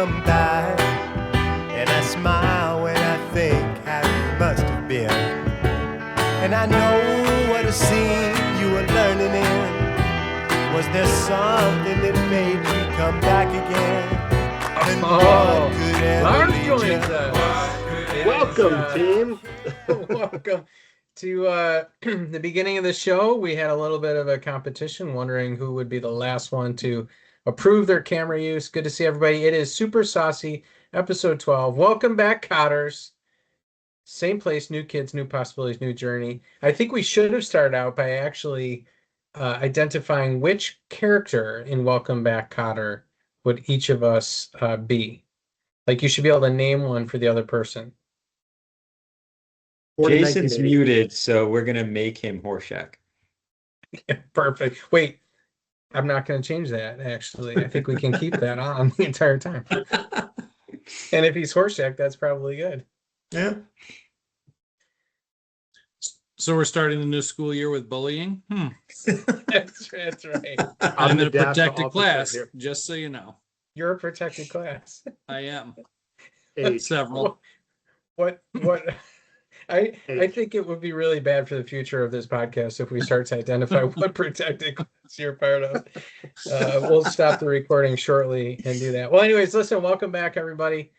come by, and I smile when I think how it must have been. And I know what a scene you were learning in. Was there something that made you come back again? And what could ever lead you? Welcome, team. Welcome to the beginning of the show. We had a little bit of a competition, wondering who would be the last one to approve their camera use. Good to see everybody. It is Super Saucy, episode 12. Welcome back, Kotters. Same place, new kids, new possibilities, new journey. I think we should have started out by actually identifying which character in Welcome Back, Kotter would each of us be. Like, you should be able to name one for the other person. Jason's muted, so we're going to make him Horshack. Yeah, perfect. Wait, I'm not going to change that, actually. I think we can keep that on the entire time. And if he's Horshack, that's probably good. Yeah. So we're starting the new school year with bullying? That's right. I'm in a protected class, just so you know. You're a protected class. I am. Several. What? I think it would be really bad for the future of this podcast if we start to identify what protected class you're part of. We'll stop the recording shortly and do that. Well, anyways, listen, welcome back, everybody.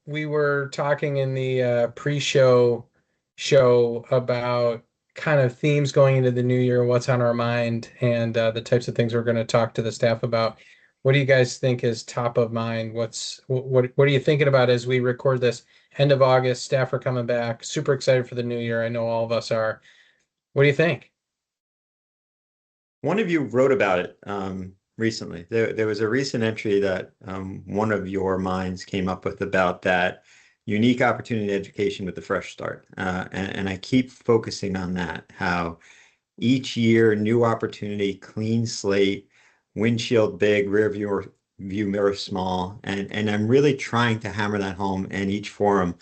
We were talking in the pre-show about kind of themes going into the new year, what's on our mind, and the types of things we're going to talk to the staff about. What do you guys think is top of mind? What are you thinking about as we record this? End of August, staff are coming back. Super excited for the new year. I know all of us are. What do you think? One of you wrote about it recently. There was a recent entry that one of your minds came up with about that unique opportunity education with the Fresh Start. And I keep focusing on that, how each year, new opportunity, clean slate, windshield big, rear view mirror small. And I'm really trying to hammer that home in each forum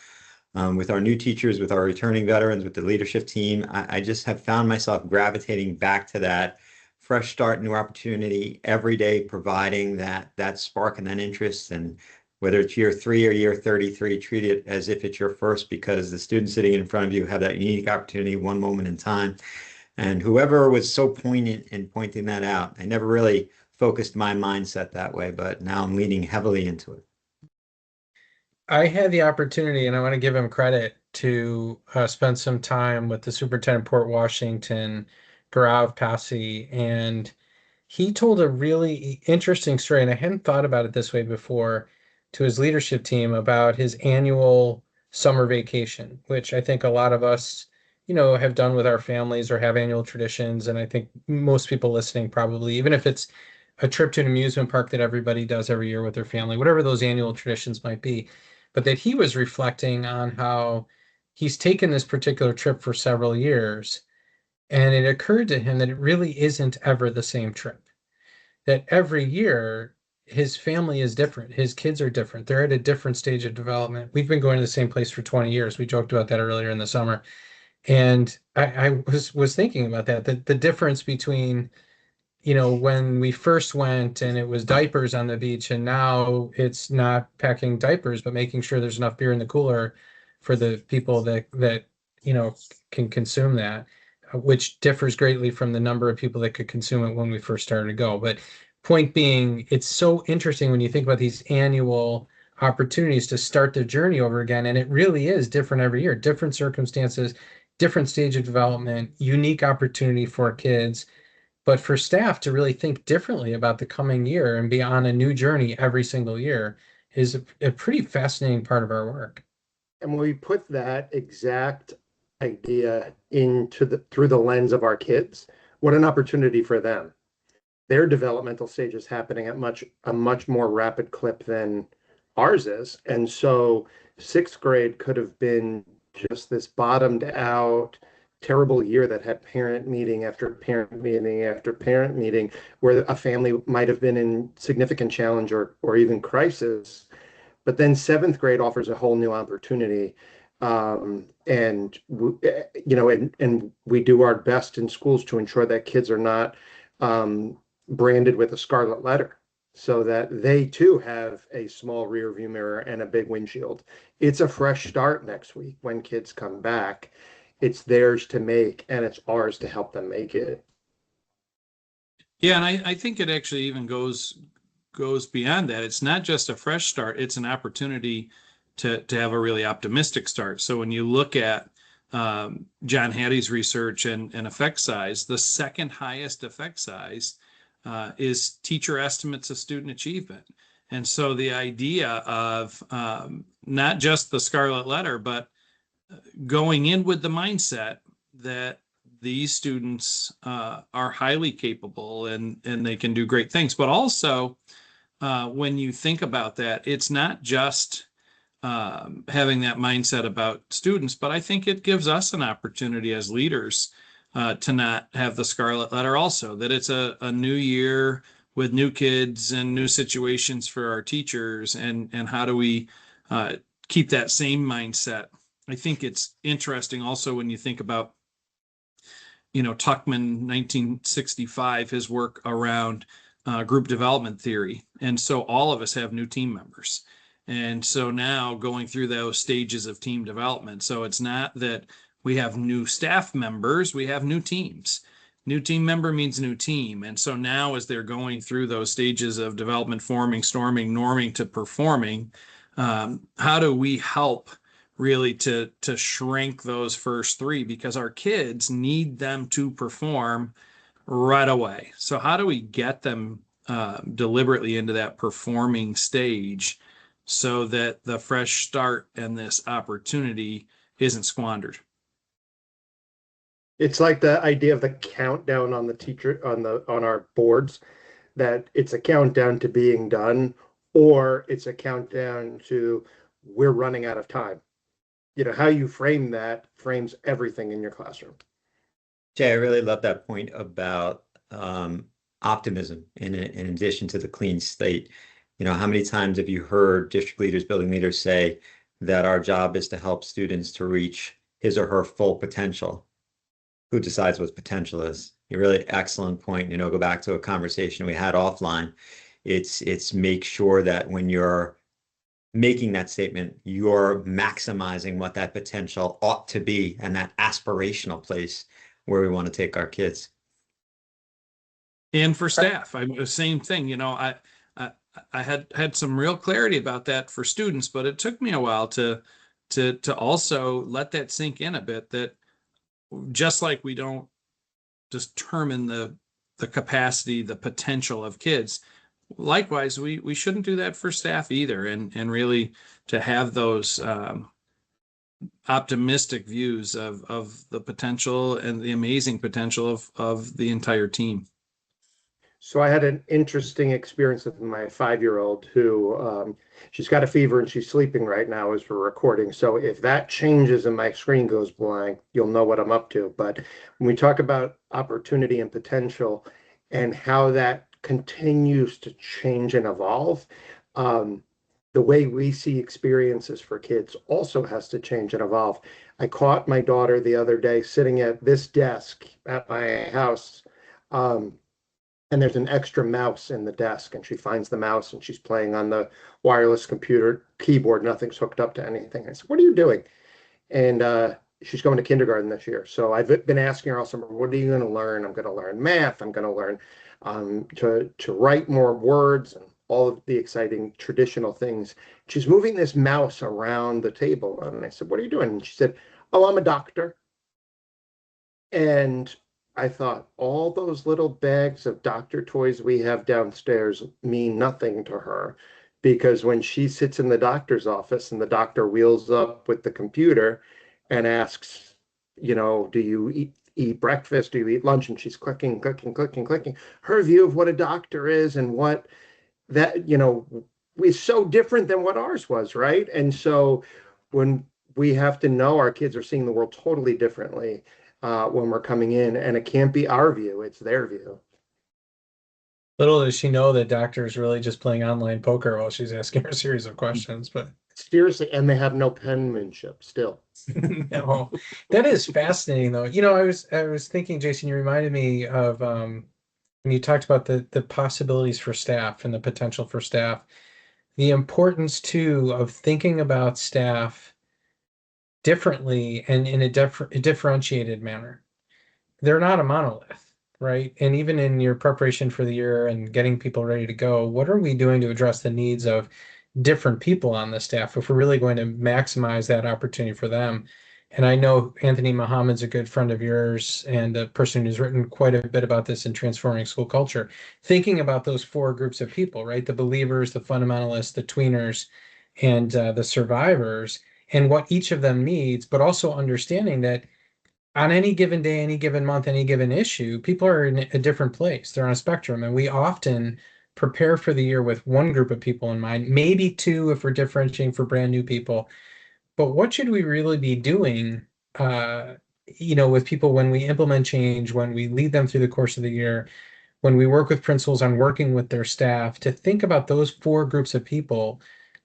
with our new teachers, with our returning veterans, with the leadership team. I just have found myself gravitating back to that fresh start, new opportunity every day, providing that spark and that interest. And whether it's year 3 or year 33, treat it as if it's your first, because the students sitting in front of you have that unique opportunity one moment in time. And whoever was so poignant in pointing that out, I never really focused my mindset that way, but now I'm leaning heavily into it. I had the opportunity, and I want to give him credit, to spend some time with the superintendent of Port Washington, Gaurav Passy, and he told a really interesting story, and I hadn't thought about it this way before, to his leadership team about his annual summer vacation, which I think a lot of us, have done with our families or have annual traditions. And I think most people listening probably, even if it's a trip to an amusement park that everybody does every year with their family, whatever those annual traditions might be, but that he was reflecting on how he's taken this particular trip for several years. And it occurred to him that it really isn't ever the same trip, that every year his family is different. His kids are different. They're at a different stage of development. We've been going to the same place for 20 years. We joked about that earlier in the summer. And I was thinking about that, the difference between, when we first went and it was diapers on the beach, and now it's not packing diapers, but making sure there's enough beer in the cooler for the people that can consume that, which differs greatly from the number of people that could consume it when we first started to go. But point being, it's so interesting when you think about these annual opportunities to start the journey over again. And it really is different every year, different circumstances, different stage of development, unique opportunity for kids. But for staff to really think differently about the coming year and be on a new journey every single year is a pretty fascinating part of our work. And when we put that exact idea through the lens of our kids, what an opportunity for them. Their developmental stage is happening at a much more rapid clip than ours is. And so 6th grade could have been just this bottomed out, terrible year that had parent meeting after parent meeting after parent meeting, where a family might have been in significant challenge or even crisis. But then 7th grade offers a whole new opportunity. And we do our best in schools to ensure that kids are not branded with a scarlet letter. so that they too have a small rear view mirror and a big windshield. It's a fresh start next week when kids come back. It's theirs to make, and it's ours to help them make it. Yeah, and I think it actually even goes beyond that. It's not just a fresh start, it's an opportunity to have a really optimistic start. So when you look at John Hattie's research and effect size, the second highest effect size is teacher estimates of student achievement. And so the idea of not just the scarlet letter, but going in with the mindset that these students are highly capable and they can do great things. But also, when you think about that, it's not just having that mindset about students, but I think it gives us an opportunity as leaders to not have the scarlet letter also, that it's a new year with new kids and new situations for our teachers, and how do we keep that same mindset. I think it's interesting also when you think about, Tuckman, 1965, his work around group development theory. And so all of us have new team members. And so now going through those stages of team development. So it's not that we have new staff members, we have new teams. New team member means new team. And so now as they're going through those stages of development, forming, storming, norming to performing, how do we help really to shrink those first three, because our kids need them to perform right away. So how do we get them deliberately into that performing stage so that the fresh start and this opportunity isn't squandered? It's like the idea of the countdown on the teacher on our boards, that it's a countdown to being done, or it's a countdown to we're running out of time. How you frame that frames everything in your classroom. Jay, I really love that point about optimism in addition to the clean slate. How many times have you heard district leaders, building leaders say that our job is to help students to reach his or her full potential? Who decides what potential is? A really excellent point. Go back to a conversation we had offline. It's make sure that when you're making that statement, you're maximizing what that potential ought to be and that aspirational place where we want to take our kids. And for staff, I'm the same thing. I had some real clarity about that for students, but it took me a while to also let that sink in a bit, that just like we don't determine the capacity, the potential of kids, likewise, we shouldn't do that for staff either, and really to have those optimistic views of the potential and the amazing potential of the entire team. So I had an interesting experience with my 5-year-old who she's got a fever and she's sleeping right now as we're recording. So if that changes and my screen goes blank, you'll know what I'm up to. But when we talk about opportunity and potential and how that continues to change and evolve, the way we see experiences for kids also has to change and evolve. I caught my daughter the other day sitting at this desk at my house, and there's an extra mouse in the desk, and she finds the mouse and she's playing on the wireless computer keyboard. Nothing's hooked up to anything. I said, "What are you doing?" And she's going to kindergarten this year. So I've been asking her all summer, "What are you going to learn?" "I'm going to learn math. I'm going to learn to write more words," and all of the exciting traditional things. She's moving this mouse around the table. And I said, "What are you doing?" And she said, "Oh, I'm a doctor." And I thought, all those little bags of doctor toys we have downstairs mean nothing to her, because when she sits in the doctor's office and the doctor wheels up with the computer and asks, "Do you eat breakfast? Do you eat lunch?" And she's clicking, her view of what a doctor is and what that, is so different than what ours was, right? And so when we have to know our kids are seeing the world totally differently when we're coming in, and it can't be our view, it's their view. Little does she know that doctor is really just playing online poker while she's asking her a series of questions. But seriously, and they have no penmanship still. No, that is fascinating though. I was thinking, Jason, you reminded me of when you talked about the possibilities for staff and the potential for staff, the importance too of thinking about staff differently and in a differentiated manner. They're not a monolith, right? And even in your preparation for the year and getting people ready to go, what are we doing to address the needs of different people on the staff if we're really going to maximize that opportunity for them? And I know Anthony Muhammad's a good friend of yours and a person who's written quite a bit about this in transforming school culture, thinking about those four groups of people, right? The believers, the fundamentalists, the tweeners, and the survivors, and what each of them needs, but also understanding that on any given day, any given month, any given issue, people are in a different place. They're on a spectrum, and we often prepare for the year with one group of people in mind, maybe two if we're differentiating for brand new people. But what should we really be doing, uh, with people when we implement change, when we lead them through the course of the year, when we work with principals on working with their staff, to think about those four groups of people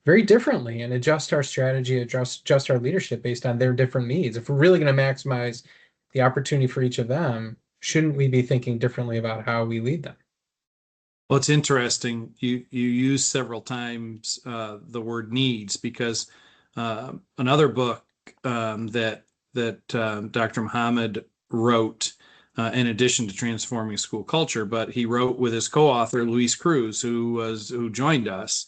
very differently and adjust our strategy, adjust our leadership based on their different needs. If we're really going to maximize the opportunity for each of them, shouldn't we be thinking differently about how we lead them? Well, it's interesting. You use several times the word needs because another book that Dr. Muhammad wrote, in addition to transforming school culture, but he wrote with his co-author Luis Cruz, who joined us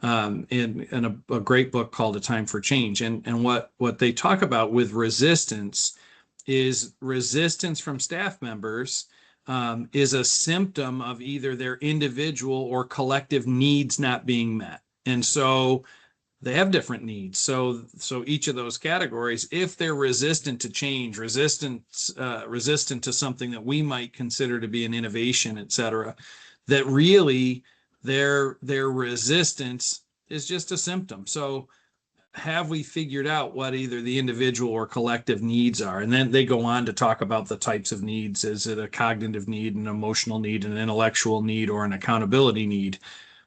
in a great book called A Time for Change. And what they talk about with resistance is resistance from staff members is a symptom of either their individual or collective needs not being met. And so they have different needs. So each of those categories, if they're resistant to change, resistant to something that we might consider to be an innovation, et cetera, that really their resistance is just a symptom. So have we figured out what either the individual or collective needs are? And then they go on to talk about the types of needs. Is it a cognitive need, an emotional need, an intellectual need, or an accountability need?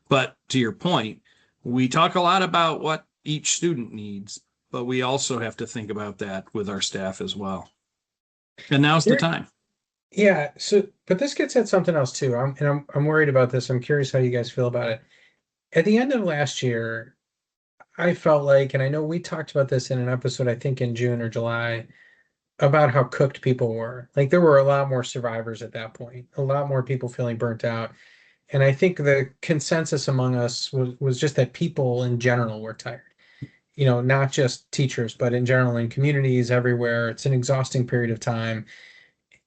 But to your point, we talk a lot about what each student needs, but we also have to think about that with our staff as well. And now's the time. Yeah. So, but this gets at something else too. I'm worried about this. I'm curious how you guys feel about it. At the end of last year, I felt like, and I know we talked about this in an episode, I think in June or July, about how cooked people were. Like there were a lot more survivors at that point, a lot more people feeling burnt out. And I think the consensus among us was just that people in general were tired. Not just teachers, but in general in communities everywhere. It's an exhausting period of time.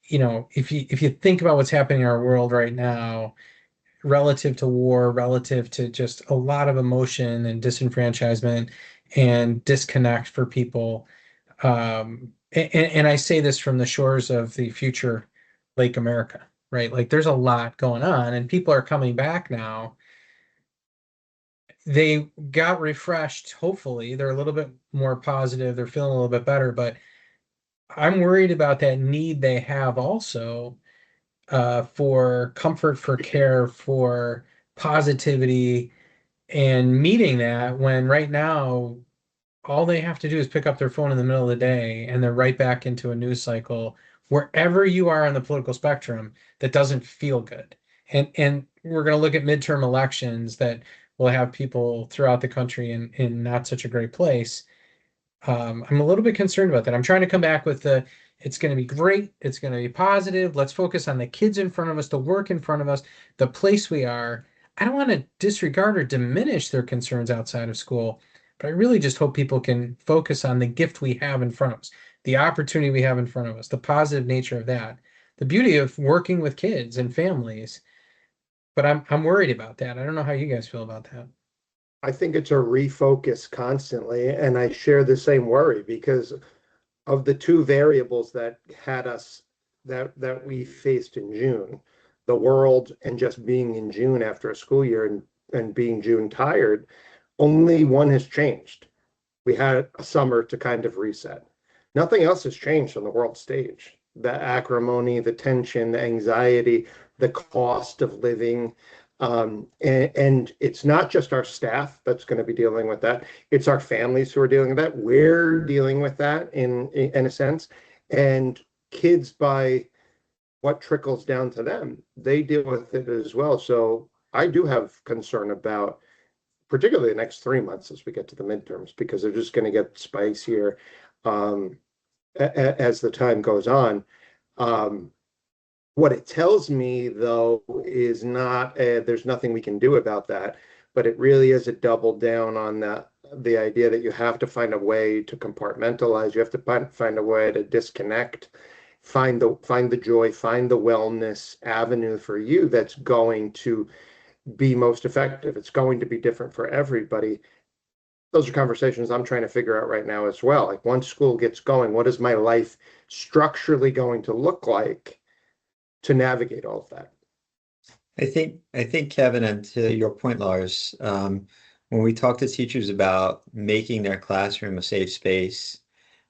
If you think about what's happening in our world right now, relative to war, relative to just a lot of emotion and disenfranchisement and disconnect for people. And I say this from the shores of the future Lake America, right? Like there's a lot going on and people are coming back now. They got refreshed. Hopefully they're a little bit more positive. They're feeling a little bit better, but I'm worried about that need they have also for comfort, for care, for positivity, and meeting that when right now all they have to do is pick up their phone in the middle of the day and they're right back into a news cycle wherever you are on the political spectrum that doesn't feel good. And we're going to look at midterm elections that will have people throughout the country in not such a great place. I'm a little bit concerned about that. I'm trying to come back with it's going to be great. It's going to be positive. Let's focus on the kids in front of us, the work in front of us, the place we are. I don't want to disregard or diminish their concerns outside of school, but I really just hope people can focus on the gift we have in front of us, the opportunity we have in front of us, the positive nature of that, the beauty of working with kids and families. But I'm worried about that. I don't know how you guys feel about that. I think it's a refocus constantly, and I share the same worry because of the two variables that had us that we faced in June, the world and just being in June after a school year and being June tired, only one has changed. We had a summer to kind of reset. Nothing else has changed on the world stage. The acrimony, the tension, the anxiety, the cost of living. And it's not just our staff that's going to be dealing with that. It's our families who are dealing with that. We're dealing with that in a sense. And kids by what trickles down to them, they deal with it as well. So I do have concern about particularly the next 3 months as we get to the midterms, because they're just going to get spicier um, as the time goes on. Um, what it tells me, though, is not there's nothing we can do about that, but it really is a double down on the idea that you have to find a way to compartmentalize. You have to find a way to disconnect, find the joy, find the wellness avenue for you that's going to be most effective. It's going to be different for everybody. Those are conversations I'm trying to figure out right now as well. Like, once school gets going, what is my life structurally going to look like to navigate all of that? I think, Kevin, and to your point, Lars, when we talk to teachers about making their classroom a safe space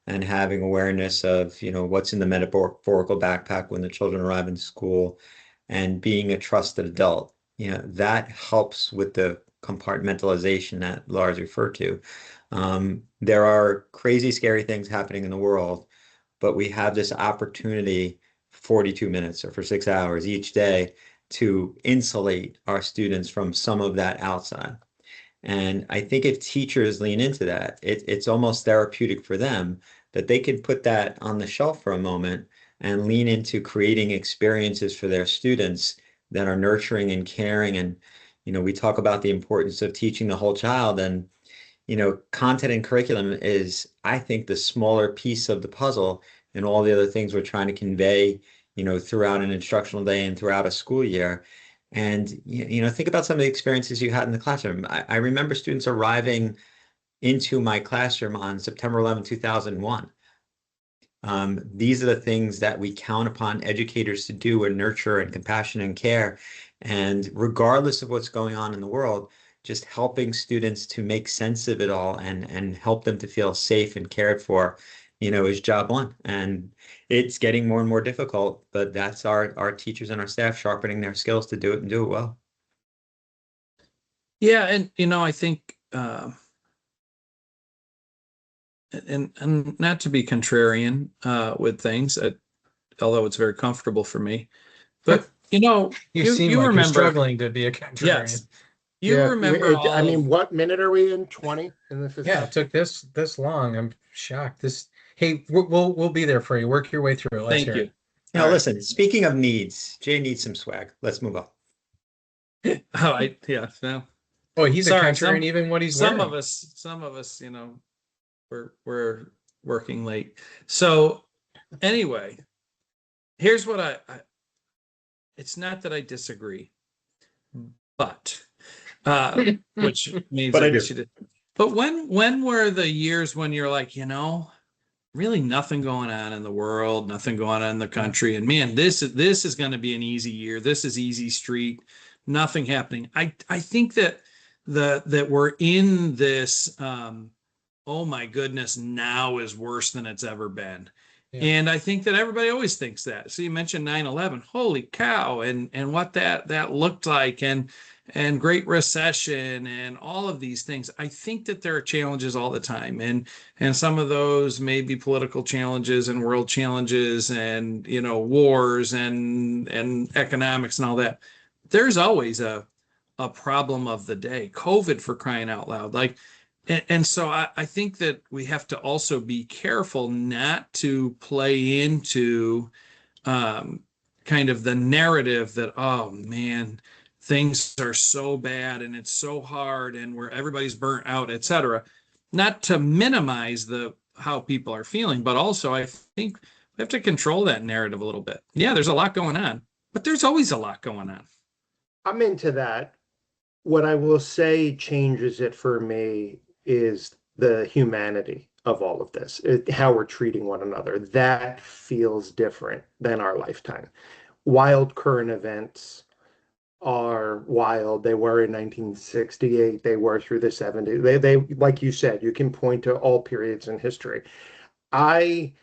and having awareness of, what's in the metaphorical backpack when the children arrive in school and being a trusted adult, that helps with the compartmentalization that Lars referred to. There are crazy, scary things happening in the world, but we have this opportunity 42 minutes or for 6 hours each day to insulate our students from some of that outside. And I think if teachers lean into that, it's almost therapeutic for them that they can put that on the shelf for a moment and lean into creating experiences for their students that are nurturing and caring. And, we talk about the importance of teaching the whole child, and, content and curriculum is, I think, the smaller piece of the puzzle and all the other things we're trying to convey, throughout an instructional day and throughout a school year. And, think about some of the experiences you had in the classroom. I remember students arriving into my classroom on September 11, 2001. These are the things that we count upon educators to do, and nurture and compassion and care. And regardless of what's going on in the world, just helping students to make sense of it all and help them to feel safe and cared for, is job one. And it's getting more and more difficult, but that's our teachers and our staff sharpening their skills to do it and do it well. Yeah, and I think and not to be contrarian with things, although it's very comfortable for me, but You seem you like you're remember struggling to be a contrarian. yes, you Yeah, remember all I mean, of, what minute are we in? 20? And this is Yeah, it took this long. I'm shocked. Hey, we'll be there for you. Work your way through it. Let's thank hear you. it. All right. Listen, speaking of needs, Jay needs some swag. Let's move on. Yeah, no. Oh, he's a Sorry, contrarian even what he's some wearing. some of us, we're working late. So anyway, here's what I it's not that I disagree, but which means But I I guess do. you did. But when were the years when you're like, really nothing going on in the world, nothing going on in the country, and man, this is going to be an easy year. This is easy street, nothing happening. I think that that we're in this oh my goodness, now is worse than it's ever been. Yeah. And I think that everybody always thinks that. So you mentioned 9/11. Holy cow, and what that looked like, and Great Recession and all of these things. I think that there are challenges all the time. And some of those may be political challenges and world challenges and wars and economics and all that. There's always a problem of the day. COVID, for crying out loud. Like, and so I think that we have to also be careful not to play into kind of the narrative that, oh man, things are so bad and it's so hard and where everybody's burnt out, etc. Not to minimize the how people are feeling, but also I think we have to control that narrative a little bit. Yeah, there's a lot going on, but there's always a lot going on. I'm into that. What I will say changes it for me is the humanity of all of this, how we're treating one another. That feels different than our lifetime. Wild current events are wild. They were in 1968. They were through the 70s. They, like you said, you can point to all periods in history. I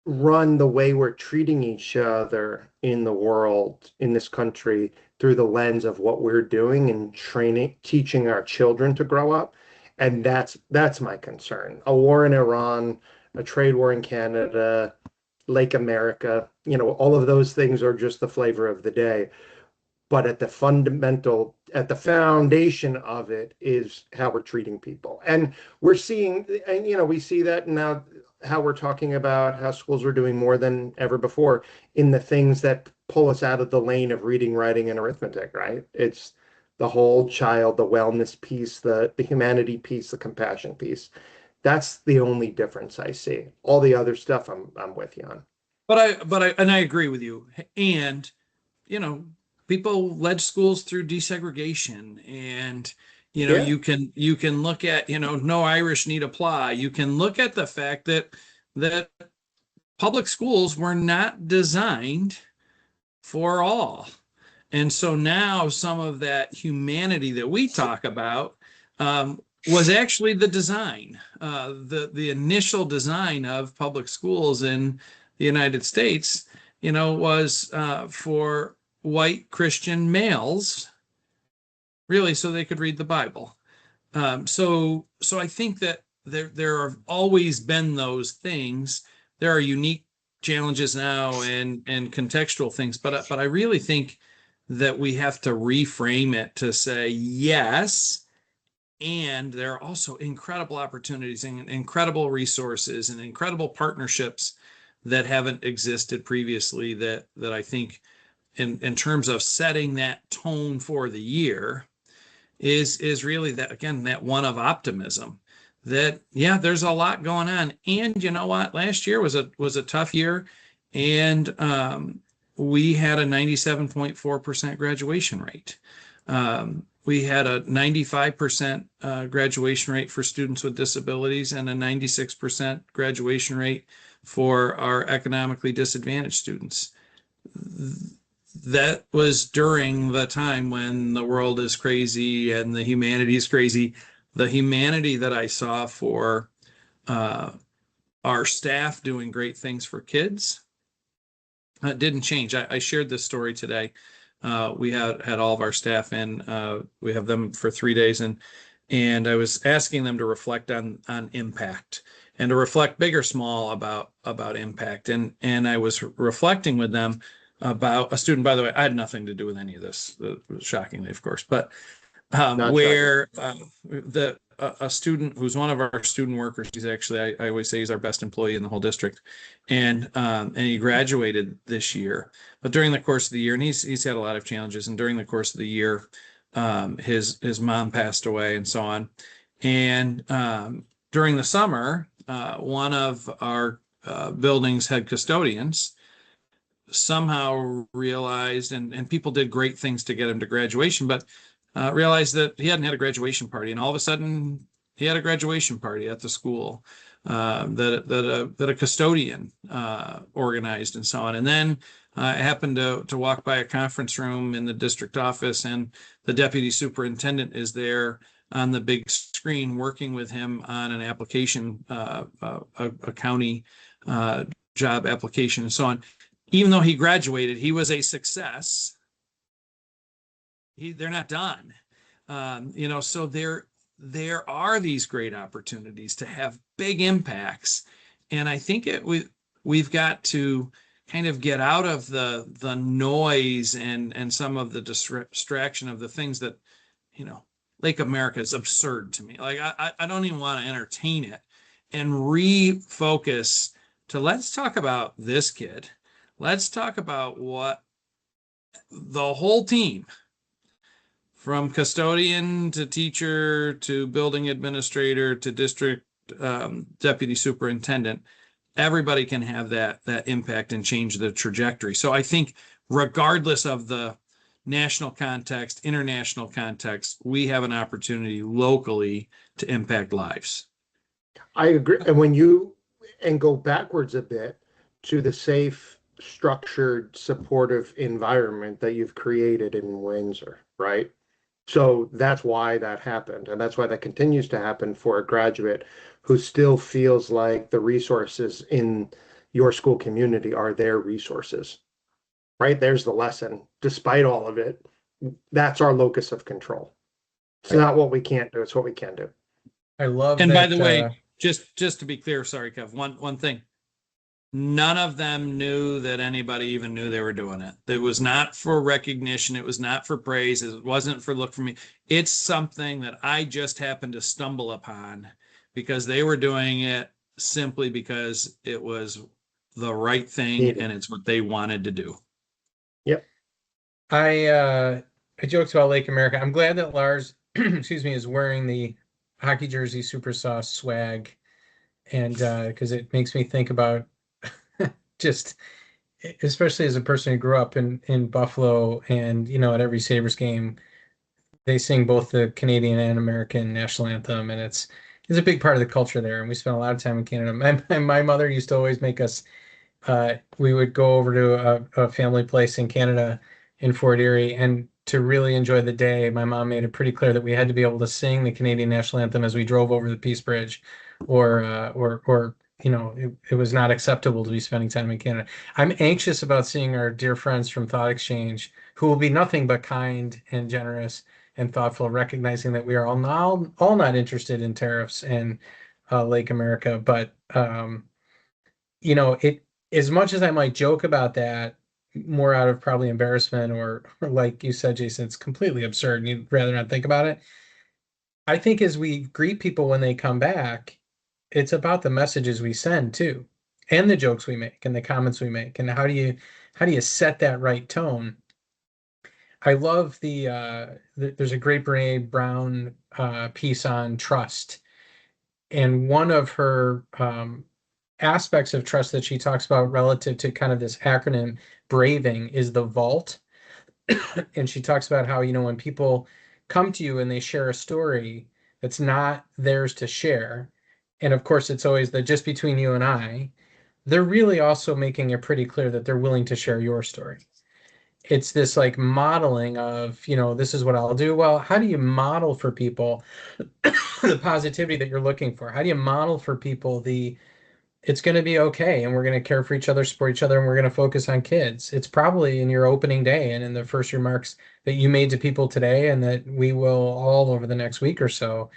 run the way we're treating each other in the world, in this country, through the lens of what we're doing and training, teaching our children to grow up. And that's my concern. A war in Iran, a trade war in Canada, Lake America, all of those things are just the flavor of the day. But at the foundation of it is how we're treating people. And we're seeing, and we see that now, how we're talking about how schools are doing more than ever before in the things that pull us out of the lane of reading, writing, and arithmetic, right? It's the whole child, the wellness piece, the humanity piece, the compassion piece. That's the only difference I see. All the other stuff I'm with you on. And I agree with you. And, people led schools through desegregation, and, Yeah. you can look at, no Irish need apply. You can look at the fact that public schools were not designed for all. And so now some of that humanity that we talk about was actually the design, the initial design of public schools in the United States, was for white Christian males, really, so they could read the Bible. So I think that there have always been those things. There are unique challenges now and contextual things, but I really think that we have to reframe it to say yes, and there are also incredible opportunities and incredible resources and incredible partnerships that haven't existed previously, that I think in terms of setting that tone for the year is really that, again, that one of optimism, that there's a lot going on. And you know what, last year was a tough year, and we had a 97.4% graduation rate. We had a 95% graduation rate for students with disabilities, and a 96% graduation rate for our economically disadvantaged students. That was during the time when the world is crazy and the humanity is crazy. The humanity that I saw for our staff doing great things for kids didn't change. I shared this story today. We had all of our staff in. We have them for 3 days, and I was asking them to reflect on impact, and to reflect, big or small, about impact. And I was reflecting with them about a student. By the way, I had nothing to do with any of this, shockingly, of course, but where a student who's one of our student workers, he's actually, I always say he's our best employee in the whole district, and he graduated this year. But during the course of the year, and he's had a lot of challenges, and during the course of the year, his mom passed away, and so on. And during the summer, one of our building's head custodians somehow realized, and people did great things to get him to graduation, but realized that he hadn't had a graduation party, and all of a sudden he had a graduation party at the school that a custodian organized, and so on. And then I happened to walk by a conference room in the district office, and the deputy superintendent is there on the big screen working with him on an application, a county job application, and so on. Even though he graduated, he was a success. They're not done. So there are these great opportunities to have big impacts. And I think we've got to kind of get out of the noise and some of the distraction of the things that, Lake America is absurd to me. Like, I don't even want to entertain it, and refocus to, let's talk about this kid. Let's talk about what the whole team, from custodian to teacher to building administrator to district deputy superintendent, everybody can have that impact and change the trajectory. So I think, regardless of the national context, international context, we have an opportunity locally to impact lives. I agree. And go backwards a bit to the safe, structured, supportive environment that you've created in Windsor, right? So that's why that happened. And that's why that continues to happen for a graduate who still feels like the resources in your school community are their resources, right? There's the lesson. Despite all of it, that's our locus of control. It's not what we can't do. It's what we can do. I love And that, by the way, just to be clear, sorry, Kev, one thing. None of them knew that anybody even knew they were doing it. It was not for recognition. It was not for praise. It wasn't for look for me. It's something that I just happened to stumble upon because they were doing it simply because it was the right thing and it's what they wanted to do. Yep. I joked about Lake America. I'm glad that Lars, excuse me, is wearing the hockey jersey Super Sauce swag, and because it makes me think about just, especially as a person who grew up in Buffalo, and at every Sabres game they sing both the Canadian and American national anthem, and it's a big part of the culture there. And we spent a lot of time in Canada. My mother used to always make us. We would go over to a family place in Canada in Fort Erie, and to really enjoy the day, my mom made it pretty clear that we had to be able to sing the Canadian national anthem as we drove over the Peace Bridge, or it was not acceptable to be spending time in Canada. I'm anxious about seeing our dear friends from Thought Exchange, who will be nothing but kind and generous and thoughtful, recognizing that we are all not interested in tariffs and Lake America, but it, as much as I might joke about that, more out of probably embarrassment, or like you said, Jason, it's completely absurd and you'd rather not think about it. I think as we greet people when they come back, it's about the messages we send too, and the jokes we make and the comments we make, and how do you set that right tone. I love there's a great Brene Brown piece on trust, and one of her aspects of trust that she talks about relative to kind of this acronym braving is the vault. And she talks about how, when people come to you and they share a story that's not theirs to share, and of course it's always the just between you and I, they're really also making it pretty clear that they're willing to share your story. It's this like modeling of, this is what I'll do. Well, how do you model for people the positivity that you're looking for? How do you model for people it's going to be okay, and we're going to care for each other, support each other, and we're going to focus on kids? It's probably in your opening day and in the first remarks that you made to people today, and that we will all over the next week or so,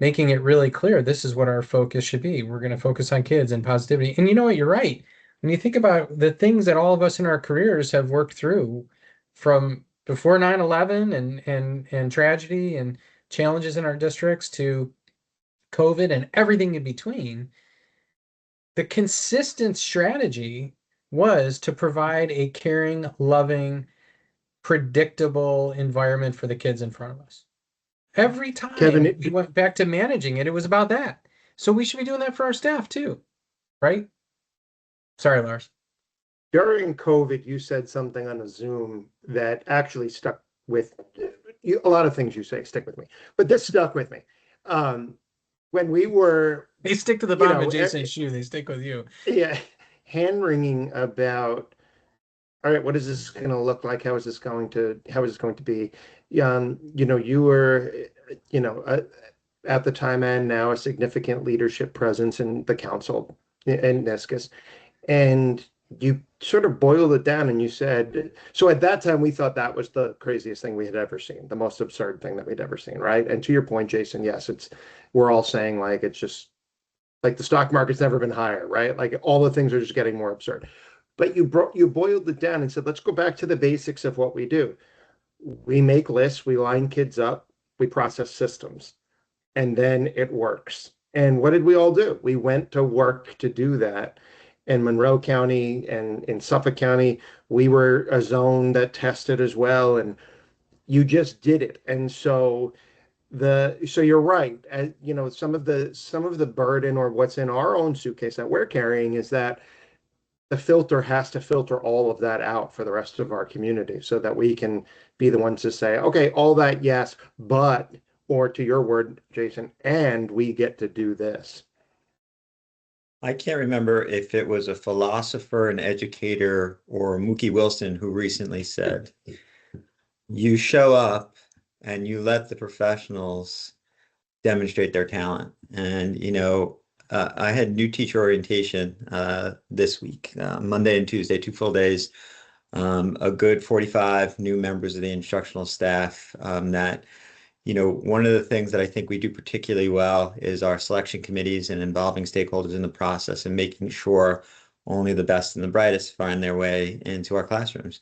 making it really clear this is what our focus should be. We're going to focus on kids and positivity. And you know what? You're right. When you think about the things that all of us in our careers have worked through, from before 9/11 and tragedy and challenges in our districts to COVID and everything in between, the consistent strategy was to provide a caring, loving, predictable environment for the kids in front of us. Every time Kevin, we went back to managing it, it was about that. So we should be doing that for our staff too, right? Sorry, Lars. during COVID, you said something on a Zoom that actually stuck with you. A lot of things you say stick with me, but this stuck with me. When we were, They stick to the bottom of Jason's shoe. They stick with you. yeah, hand wringing about, all right, what is this going to look like? How is this going to be? You were, at the time and now a significant leadership presence in the council in Niscus. And you sort of boiled it down and you said, so at that time, we thought that was the craziest thing we had ever seen, the most absurd thing that we'd ever seen, right? And to your point, Jason, yes, we're all saying like, it's just like the stock market's never been higher, right? Like all the things are just getting more absurd. But you boiled it down and said, let's go back to the basics of what we do. We make lists, we line kids up, we process systems, and then it works. And what did we all do? We went to work to do that. In Monroe County and in Suffolk County, we were a zone that tested as well, and you just did it. And so you're right. Some of the burden or what's in our own suitcase that we're carrying is that the filter has to filter all of that out for the rest of our community so that we can be the ones to say, okay, all that, yes, but, or to your word, Jason, and we get to do this. I can't remember if it was a philosopher, an educator, or Mookie Wilson who recently said, you show up and you let the professionals demonstrate their talent. And, I had new teacher orientation this week, Monday and Tuesday, 2 full days, a good 45 new members of the instructional staff that, one of the things that I think we do particularly well is our selection committees and involving stakeholders in the process and making sure only the best and the brightest find their way into our classrooms.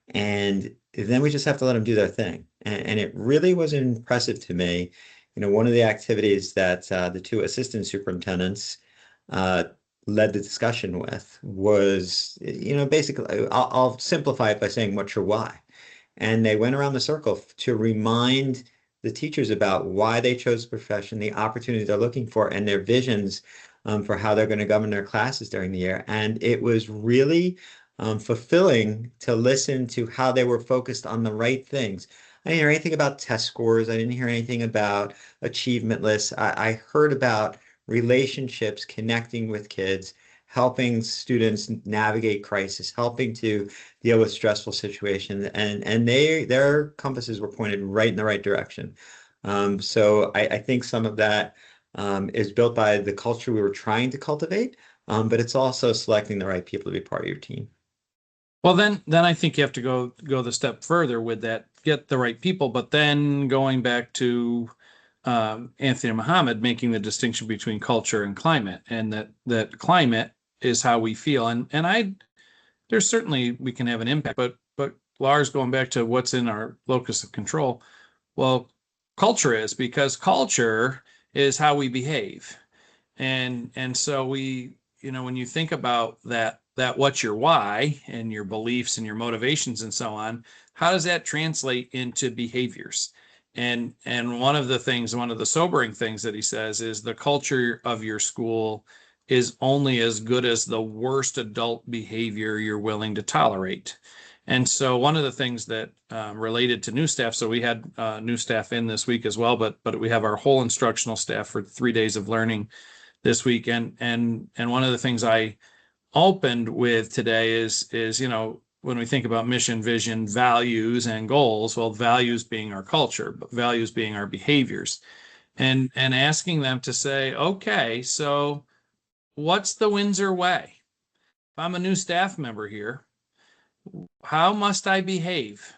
And then we just have to let them do their thing. And it really was impressive to me. One of the activities that the two assistant superintendents uh, led the discussion with was, basically, I'll simplify it by saying, what's your why? And they went around the circle to remind the teachers about why they chose the profession, the opportunities they're looking for, and their visions for how they're going to govern their classes during the year. And it was really fulfilling to listen to how they were focused on the right things. I didn't hear anything about test scores. I didn't hear anything about achievement lists. I heard about relationships, connecting with kids, helping students navigate crisis, helping to deal with stressful situations, and their compasses were pointed right in the right direction. So I think some of that is built by the culture we were trying to cultivate, but it's also selecting the right people to be part of your team. Well, then I think you have to go the step further with that, get the right people, but then going back to Anthony Muhammad making the distinction between culture and climate, and that climate is how we feel. And there's certainly we can have an impact, but Lars, going back to what's in our locus of control, well, culture is, because culture is how we behave. And so we, when you think about that what's your why and your beliefs and your motivations and so on, how does that translate into behaviors? And one of the sobering things that he says is the culture of your school is only as good as the worst adult behavior you're willing to tolerate. And so one of the things that related to new staff, so we had new staff in this week as well, but we have our whole instructional staff for 3 days of learning this week. And one of the things I opened with today is when we think about mission, vision, values, and goals, well, values being our culture, but values being our behaviors, and asking them to say, okay, so what's the Windsor way? If I'm a new staff member here, how must I behave?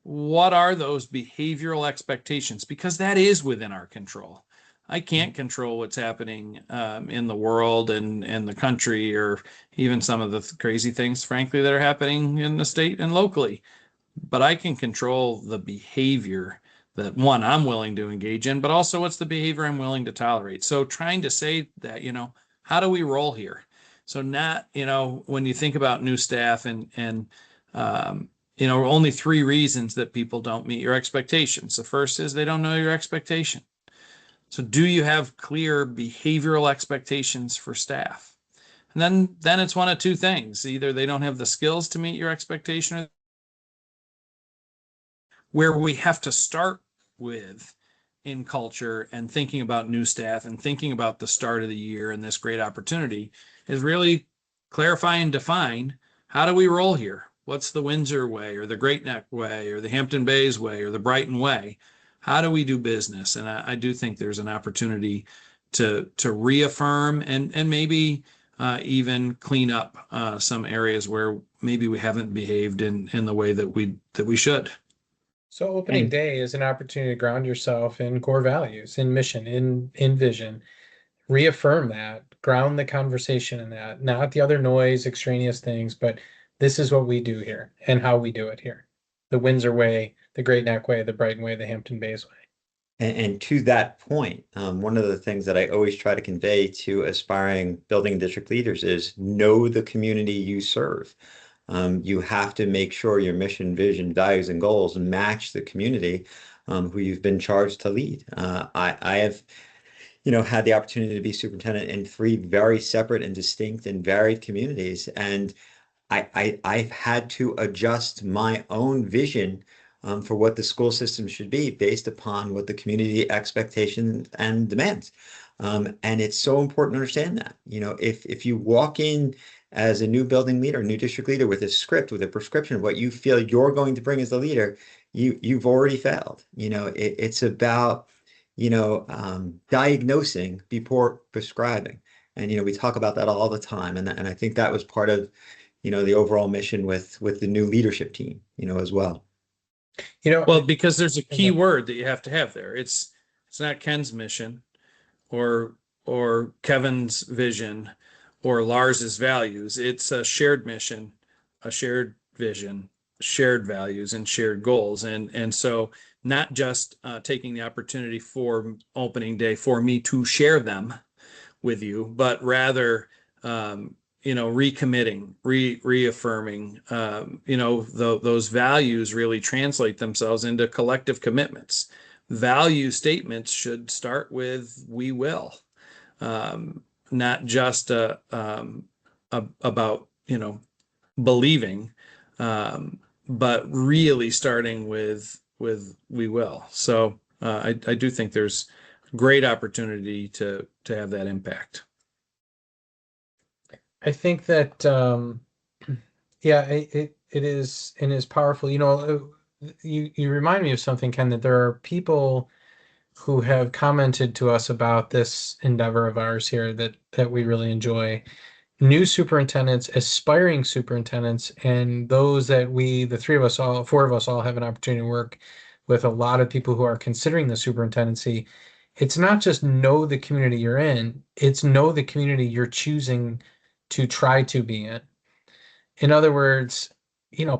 What are those behavioral expectations? Because that is within our control. I can't control what's happening in the world and the country, or even some of the crazy things, frankly, that are happening in the state and locally. But I can control the behavior that, one, I'm willing to engage in, but also what's the behavior I'm willing to tolerate. So trying to say that, how do we roll here? So not, when you think about new staff and only 3 reasons that people don't meet your expectations. The first is they don't know your expectation. So do you have clear behavioral expectations for staff? And then it's one of 2 things. Either they don't have the skills to meet your expectation, or where we have to start with in culture and thinking about new staff and thinking about the start of the year and this great opportunity is really clarify and define, how do we roll here? What's the Windsor way, or the Great Neck way, or the Hampton Bays way, or the Brighton way? How do we do business? And I do think there's an opportunity to reaffirm and maybe even clean up some areas where maybe we haven't behaved in the way that we should. So opening day is an opportunity to ground yourself in core values, in mission, in vision. Reaffirm that, ground the conversation in that, not the other noise, extraneous things, but this is what we do here and how we do it here. The Windsor way, the Great Neck way, the Brighton way, the Hampton Bays way. And to that point, one of the things that I always try to convey to aspiring building district leaders is know the community you serve. You have to make sure your mission, vision, values, and goals match the community who you've been charged to lead. I have, had the opportunity to be superintendent in 3 very separate and distinct and varied communities, and I've had to adjust my own vision for what the school system should be based upon what the community expectations and demands. And it's so important to understand that, if you walk in as a new building leader, new district leader with a script, with a prescription of what you feel you're going to bring as the leader, you've already failed. It's about, diagnosing before prescribing. And, we talk about that all the time. And I think that was part of, the overall mission with the new leadership team, as well. Well, because there's a key word that you have to have there. It's not Ken's mission or Kevin's vision or Lars's values. It's a shared mission, a shared vision, shared values, and shared goals. And so not just taking the opportunity for opening day for me to share them with you, but rather recommitting, reaffirming, those values really translate themselves into collective commitments. Value statements should start with "we will," not just about believing, but really starting with "we will." So I do think there's great opportunity to have that impact. I think that yeah, it is, and is powerful. You remind me of something, Ken, that there are people who have commented to us about this endeavor of ours here that we really enjoy. New superintendents, aspiring superintendents, and those that the four of us all have an opportunity to work with a lot of people who are considering the superintendency. It's not just know the community you're in, it's know the community you're choosing to try to be in. In other words,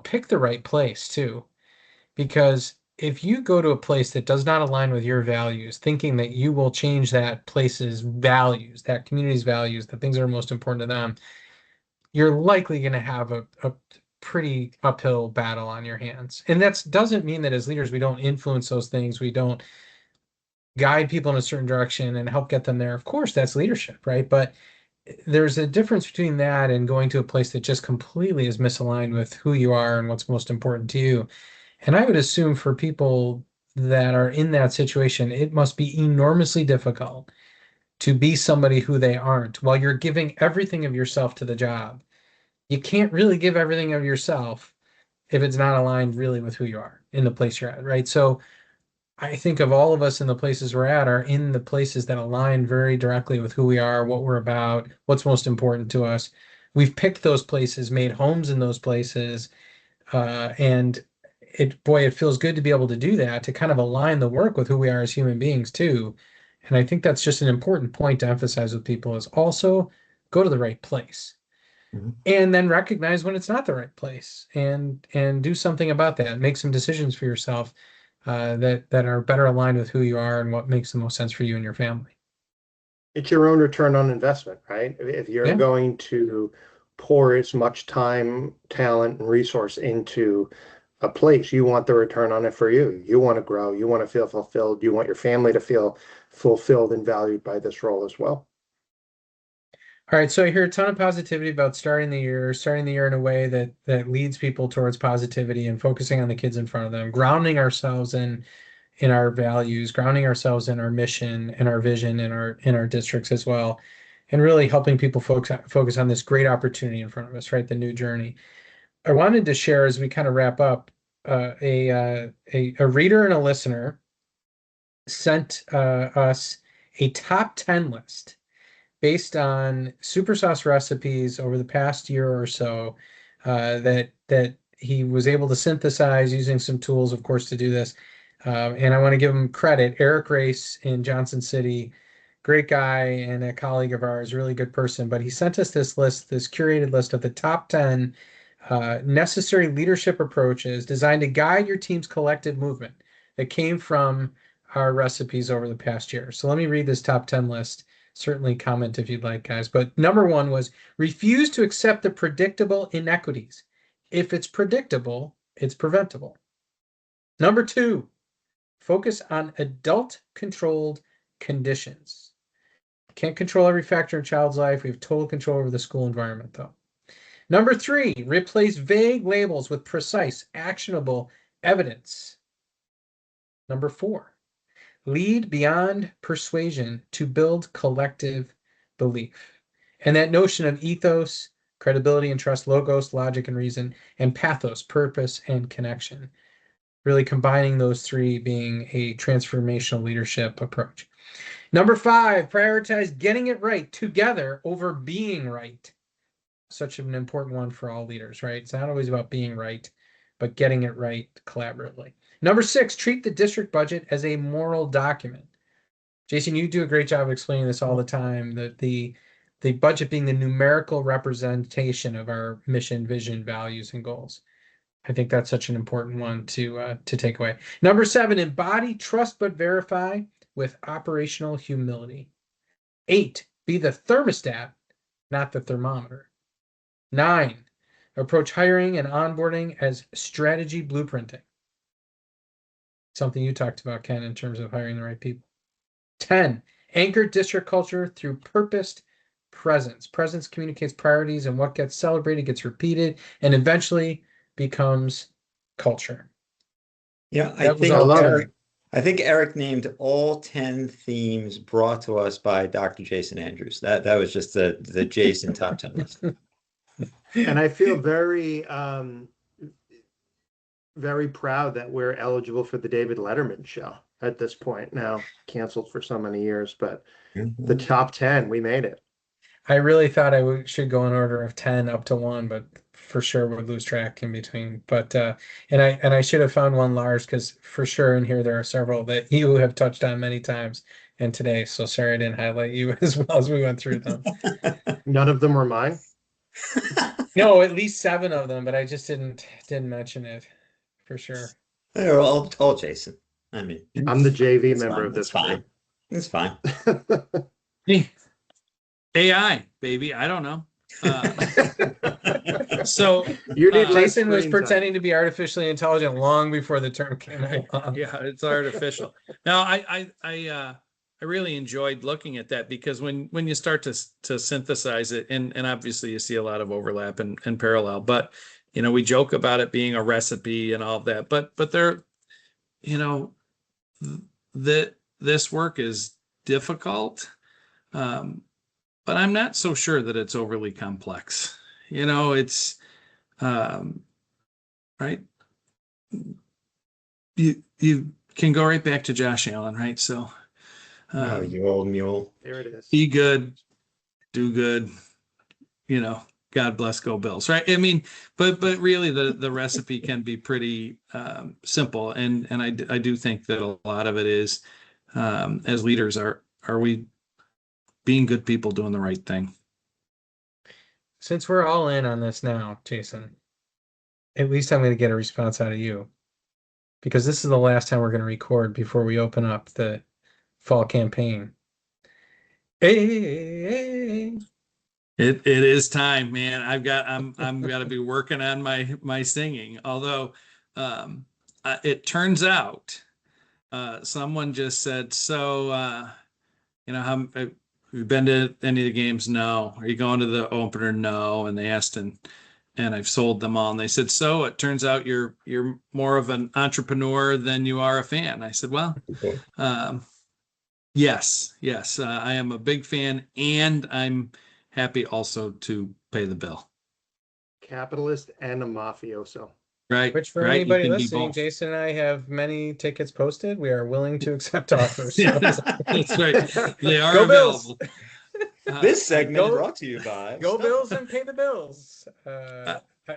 pick the right place too, because if you go to a place that does not align with your values, thinking that you will change that place's values, that community's values, the things that are most important to them, you're likely going to have a pretty uphill battle on your hands. And that doesn't mean that as leaders, we don't influence those things. We don't guide people in a certain direction and help get them there. Of course, that's leadership, right? But there's a difference between that and going to a place that just completely is misaligned with who you are and what's most important to you. And I would assume for people that are in that situation, it must be enormously difficult to be somebody who they aren't while you're giving everything of yourself to the job. You can't really give everything of yourself if it's not aligned really with who you are in the place you're at, right? So I think of all of us in the places we're at are in the places that align very directly with who we are, what we're about, what's most important to us. We've picked those places, made homes in those places, and it feels good to be able to do that, to kind of align the work with who we are as human beings too. And I think that's just an important point to emphasize with people, is also go to the right place. Mm-hmm. And then recognize when it's not the right place, and do something about that. Make some decisions for yourself that are better aligned with who you are and what makes the most sense for you and your family. It's your own return on investment, right? If you're going to pour as much time, talent, and resource into a place, you want the return on it for you. You want to grow, you want to feel fulfilled, you want your family to feel fulfilled and valued by this role as well. All right, so I hear a ton of positivity about starting the year in a way that leads people towards positivity and focusing on the kids in front of them, grounding ourselves in our values, grounding ourselves in our mission and our vision in our districts as well, and really helping people focus on this great opportunity in front of us, right? The new journey. I wanted to share, as we kind of wrap up, a reader and a listener sent us a top 10 list based on super sauce recipes over the past year or so, that he was able to synthesize using some tools, of course, to do this. And I want to give him credit. Eric Race in Johnson City, great guy and a colleague of ours, really good person. But he sent us this curated list of the top 10 necessary leadership approaches designed to guide your team's collective movement that came from our recipes over the past year. So let me read this top 10 list. Certainly comment if you'd like, guys. But number 1 was refuse to accept the predictable inequities. If it's predictable, it's preventable. Number 2, focus on adult-controlled conditions. Can't control every factor in a child's life. We have total control over the school environment, though. Number 3, replace vague labels with precise, actionable evidence. Number 4, lead beyond persuasion to build collective belief. And that notion of ethos, credibility and trust, logos, logic and reason, and pathos, purpose and connection. Really combining those 3 being a transformational leadership approach. Number 5, prioritize getting it right together over being right. Such an important one for all leaders, right? It's not always about being right, but getting it right collaboratively. Number 6, treat the district budget as a moral document. Jason, you do a great job of explaining this all the time, that the the budget being the numerical representation of our mission, vision, values, and goals. I think that's such an important one to take away. Number 7, embody trust but verify with operational humility. 8, be the thermostat, not the thermometer. 9, approach hiring and onboarding as strategy blueprinting. Something you talked about, Ken, in terms of hiring the right people. 10, anchor district culture through purposed presence. Presence communicates priorities, and what gets celebrated gets repeated and eventually becomes culture. Yeah, I think Eric named all 10 themes brought to us by Dr. Jason Andrews. That was just the Jason top 10 list. And I feel very very proud that we're eligible for the David Letterman show at this point. Now canceled for so many years, but the top 10, we made it. I really thought I should go in order of 10 up to 1, but for sure would lose track in between. But and I should have found one, Lars, because for sure in here there are several that you have touched on many times and today. So sorry I didn't highlight you as well as we went through them. None of them were mine. No, at least 7 of them, but I just didn't mention it for sure. They're all Jason. I mean, I'm the JV member fine. of this Fine. It's fine. AI, baby. I don't know. So You need Jason was pretending to be artificially intelligent long before the term came along. yeah, it's artificial. Now, I really enjoyed looking at that, because when you start to synthesize it, and obviously you see a lot of overlap and parallel, but we joke about it being a recipe and all of that, but there, this work is difficult. But I'm not so sure that it's overly complex. It's right. You can go right back to Josh Allen, right? So, You old mule. There it is. Be good, do good. God bless, go Bills, right? I mean, but really, the recipe can be pretty simple, and I do think that a lot of it is, as leaders, are we being good people doing the right thing? Since we're all in on this now, Jason, at least I'm going to get a response out of you, because this is the last time we're going to record before we open up the fall campaign. Hey. It is time, man. I'm got to be working on my singing. Although it turns out someone just said, so how have you been to any of the games? No. Are you going to the opener? No. And they asked, and I've sold them all. And they said, so it turns out you're more of an entrepreneur than you are a fan. I said, well, yes. I am a big fan, and I'm happy also to pay the bill. Capitalist and a mafioso. Right. Which, for anybody listening, Jason and I have many tickets posted. We are willing to accept offers. That's right. They are Go available. This segment brought to you by Go Bills and pay the bills.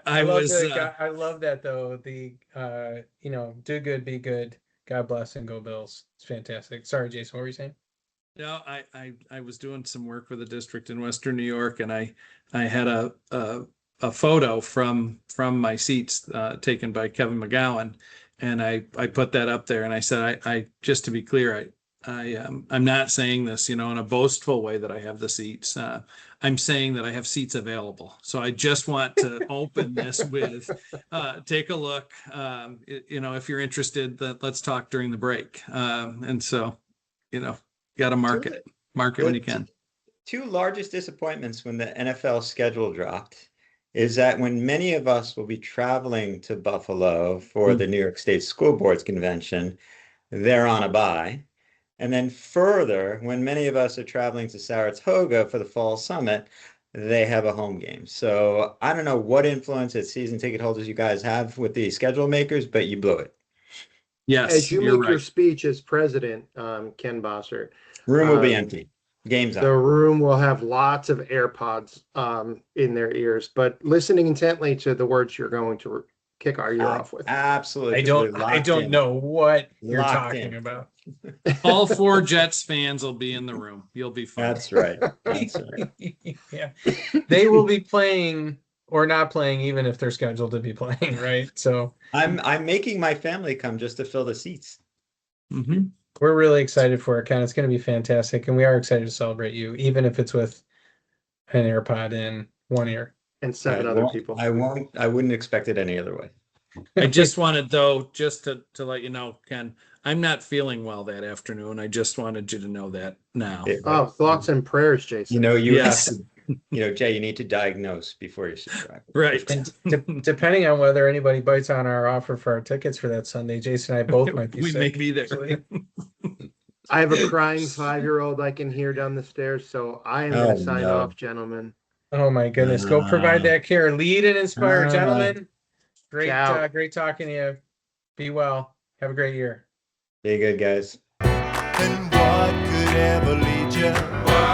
I love that though. The do good, be good, God bless, and go Bills. It's fantastic. Sorry, Jason, what were you saying? No, I was doing some work for the district in Western New York, and I had a photo from my seats taken by Kevin McGowan, and I put that up there, and I said, I just to be clear, I'm not saying this, in a boastful way that I have the seats. I'm saying that I have seats available. So I just want to open this with, take a look. If you're interested, let's talk during the break. And so, got to mark it when you can. Two largest disappointments when the NFL schedule dropped is that when many of us will be traveling to Buffalo for the New York State School Board's convention, they're on a bye. And then further, when many of us are traveling to Saratoga for the fall summit, they have a home game. So I don't know what influence as season ticket holders you guys have with the schedule makers, but you blew it. Yes, as you make your speech as president, Ken Bossert, room will be empty. Game's the on. room will have lots of AirPods in their ears, but listening intently to the words you're going to kick our year off with. Absolutely. I 'cause we're don't locked in. know what you're Locked talking in. about. All 4 Jets fans will be in the room. You'll be fine. That's right. That's right. Yeah. They will be playing or not playing even if they're scheduled to be playing, right? So I'm making my family come just to fill the seats. Mhm. we're really excited for it, Ken. It's going to be fantastic. And we are excited to celebrate you, even if it's with an AirPod in one ear. And 7 I other won't- people. I wouldn't expect it any other way. I just wanted, though, just to let you know, Ken, I'm not feeling well that afternoon. I just wanted you to know that now. Yeah. Oh, thoughts and prayers, Jason. You know, you Yes. have to, Jay, you need to diagnose before you subscribe. Right. And depending on whether anybody bites on our offer for our tickets for that Sunday, Jason and I both might be We may sick. be there. actually. I have a crying 5-year-old I can hear down the stairs, so I am Oh, going to sign no. off, gentlemen. Oh my goodness. Go provide that care. Lead and inspire, Ah. gentlemen. Great, Ciao. great talking to you. Be well. Have a great year. Be good, guys. And what could ever lead you?